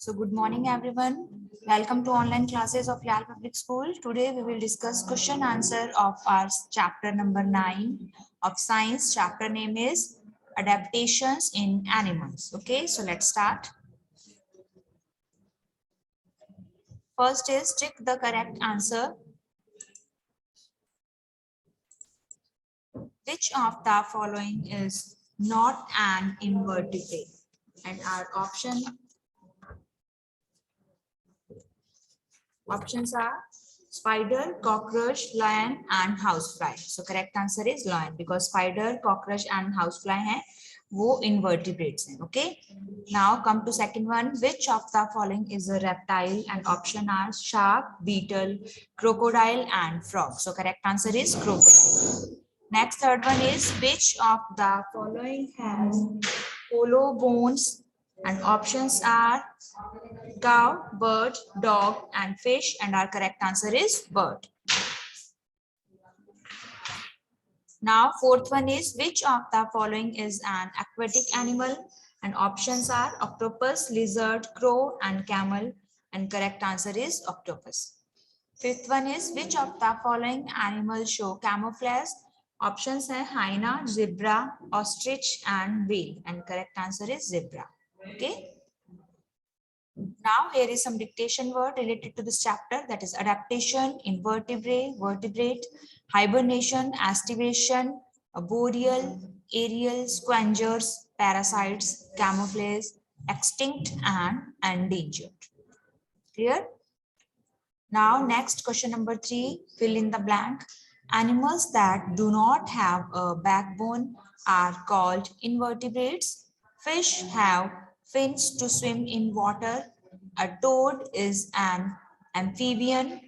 So good morning everyone. Welcome to online classes of Yale Public School. Today we will discuss question answer of our chapter number 9 of science. Chapter name is adaptations in animals. Okay, so let's start. First is tick the correct answer. Which of the following is not an invertebrate? And our options are spider, cockroach, lion and housefly. So correct answer is lion because spider, cockroach and housefly हैं वो invertebrates हैं. Okay. Now come to second one. Which of the following is a reptile? And option are shark, beetle, crocodile and frog. So correct answer is crocodile. Next third one is which of the following has hollow bones? And options are cow, bird, dog, and fish, and our correct answer is bird. Now, fourth one is which of the following is an aquatic animal? And options are octopus, lizard, crow, and camel, and correct answer is octopus. Fifth one is which of the following animals show camouflage? Options are hyena, zebra, ostrich, and whale, and correct answer is zebra. Okay. Now here is some dictation word related to this chapter, that is adaptation, invertebrate, vertebrate, hibernation, aestivation, boreal, aerial, scavengers, parasites, camouflage, extinct and endangered. Clear? Now next question number 3, fill in the blank. Animals that do not have a backbone are called invertebrates. Fish have fins to swim in water. A toad is an amphibian.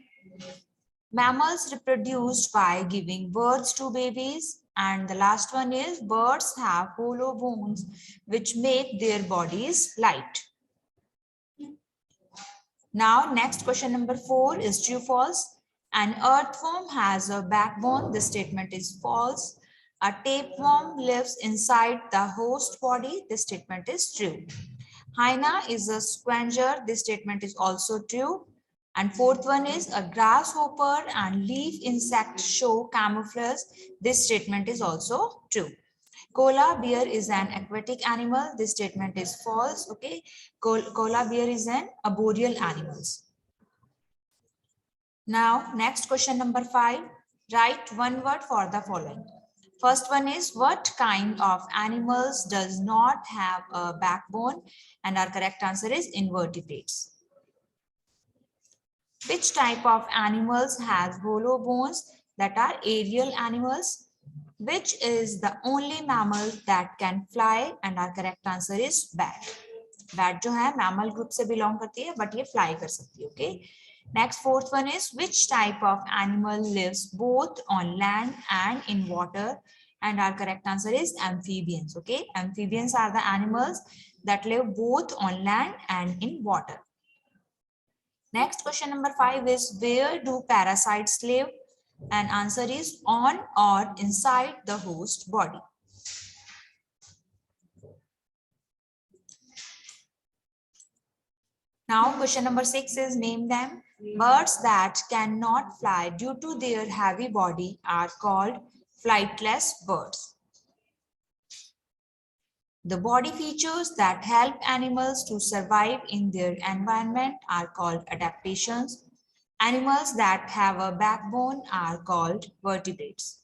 Mammals reproduced by giving birth to babies. And the last one is birds have hollow bones which make their bodies light. Now next question number 4 is true false. An earthworm has a backbone. This statement is false. A tapeworm lives inside the host body. This statement is true. Hyena is a scavenger. This statement is also true. And fourth one is a grasshopper and leaf insect show camouflage. This statement is also true. Koala bear is an aquatic animal. This statement is false. Okay. Koala bear is an arboreal animals. Now, next question number 5. Write one word for the following. First one is what kind of animals does not have a backbone? And our correct answer is invertebrates. Which type of animals has hollow bones? That are aerial animals. Which is the only mammal that can fly? And our correct answer is bat. Bat जो है mammal group से belong करती है, but ये fly कर सकती है. Okay. Next fourth one is which type of animal lives both on land and in water? And our correct answer is amphibians. Okay. Amphibians are the animals that live both on land and in water. Next question number 5 is where do parasites live? And answer is on or inside the host body. Now question number 6 is name them. Birds that cannot fly due to their heavy body are called flightless birds. The body features that help animals to survive in their environment are called adaptations. Animals that have a backbone are called vertebrates.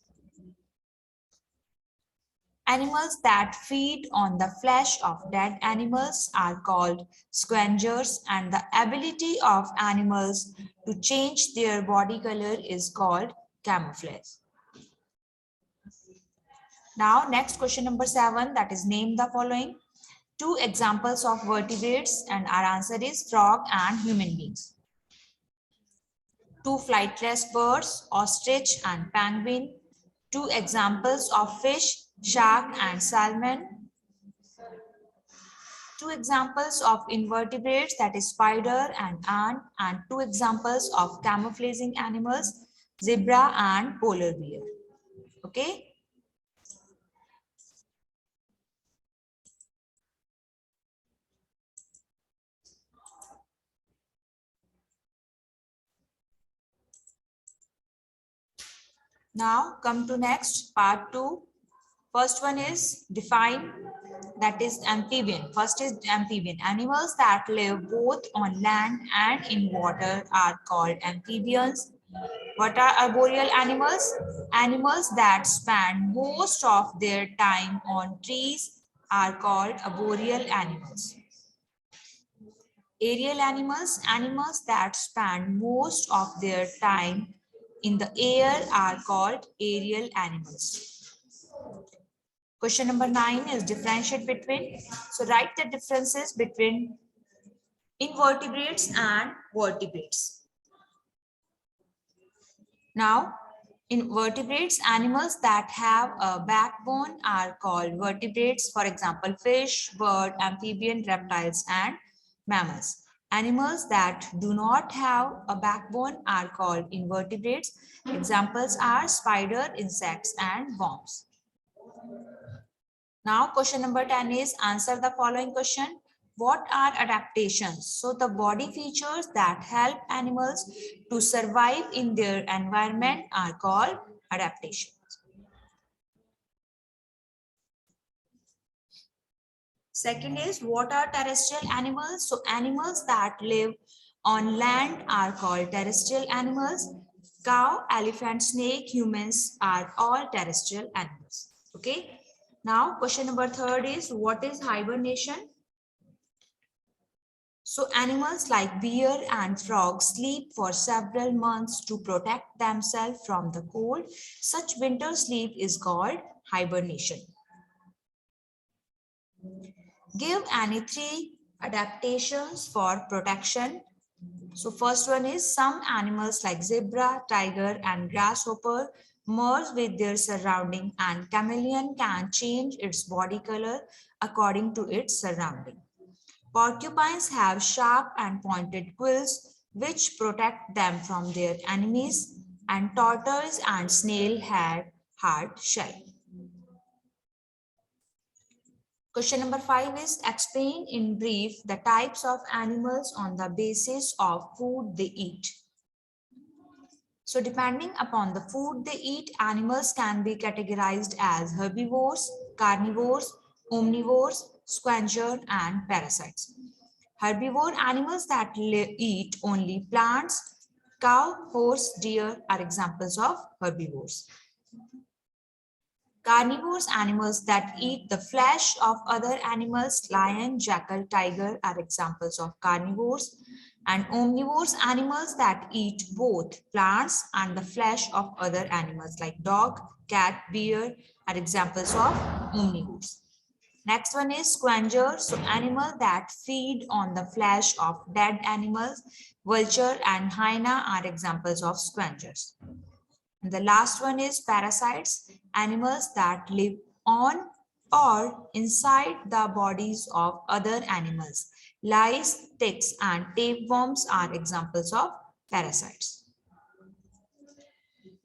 Animals that feed on the flesh of dead animals are called scavengers, and the ability of animals to change their body color is called camouflage. Now, next question number 7, that is name the following. 2 examples of vertebrates, and our answer is frog and human beings. 2 flightless birds, ostrich and penguin. 2 examples of fish, shark and salmon. 2 examples of invertebrates, that is spider and ant, and 2 examples of camouflaging animals, zebra and polar bear. Okay. Now come to next part 2. First one is define, that is amphibian. First is amphibian. Animals that live both on land and in water are called amphibians. What are arboreal animals? Animals that spend most of their time on trees are called arboreal animals. Aerial animals, animals that spend most of their time in the air are called aerial animals. Question number 9 is differentiate between. So write the differences between invertebrates and vertebrates. Now, invertebrates, animals that have a backbone are called vertebrates. For example, fish, bird, amphibian, reptiles, and mammals. Animals that do not have a backbone are called invertebrates. Examples are spider, insects, and worms. Now, question number 10 is answer the following question. What are adaptations? So, the body features that help animals to survive in their environment are called adaptations. Second is what are terrestrial animals? So, animals that live on land are called terrestrial animals. Cow, elephant, snake, humans are all terrestrial animals. Okay. Now, question number 3 is what is hibernation? So animals like bear and frogs sleep for several months to protect themselves from the cold. Such winter sleep is called hibernation. Give any 3 adaptations for protection. So first one is some animals like zebra, tiger, and grasshopper merge with their surrounding, and chameleon can change its body color according to its surrounding. Porcupines have sharp and pointed quills which protect them from their enemies, and tortoise and snail had hard shell. Question number 5 is explain in brief the types of animals on the basis of food they eat. So depending upon the food they eat, animals can be categorized as herbivores, carnivores, omnivores, scavengers, and parasites. Herbivore animals that eat only plants, cow, horse, deer are examples of herbivores. Carnivores animals that eat the flesh of other animals, lion, jackal, tiger are examples of carnivores. And omnivores animals that eat both plants and the flesh of other animals like dog, cat, bear are examples of omnivores. Next one is scavengers, so animals that feed on the flesh of dead animals. Vulture and hyena are examples of scavengers. And the last one is parasites, animals that live on or inside the bodies of other animals. Lice, ticks, and tapeworms are examples of parasites.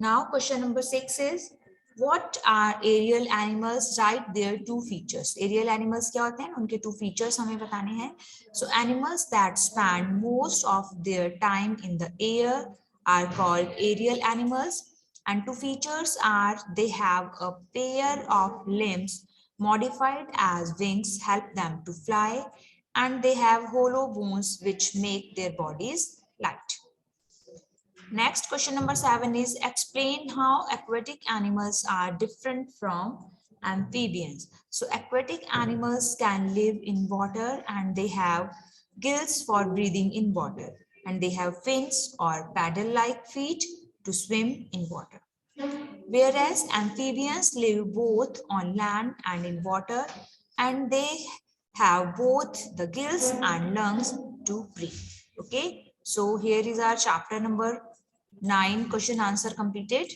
Now, question number 6 is what are aerial animals? Write their 2 features. Aerial animals क्या होते हैं? उनके 2 features हमें बताने हैं. So animals that spend most of their time in the air are called aerial animals. And 2 features are they have a pair of limbs modified as wings help them to fly, and they have hollow bones which make their bodies light. Next, question number 7 is explain how aquatic animals are different from amphibians. So aquatic animals can live in water and they have gills for breathing in water, and they have fins or paddle-like feet to swim in water. Whereas amphibians live both on land and in water, and they have both the gills and lungs to breathe. Okay, so here is our chapter number 9 question answer completed.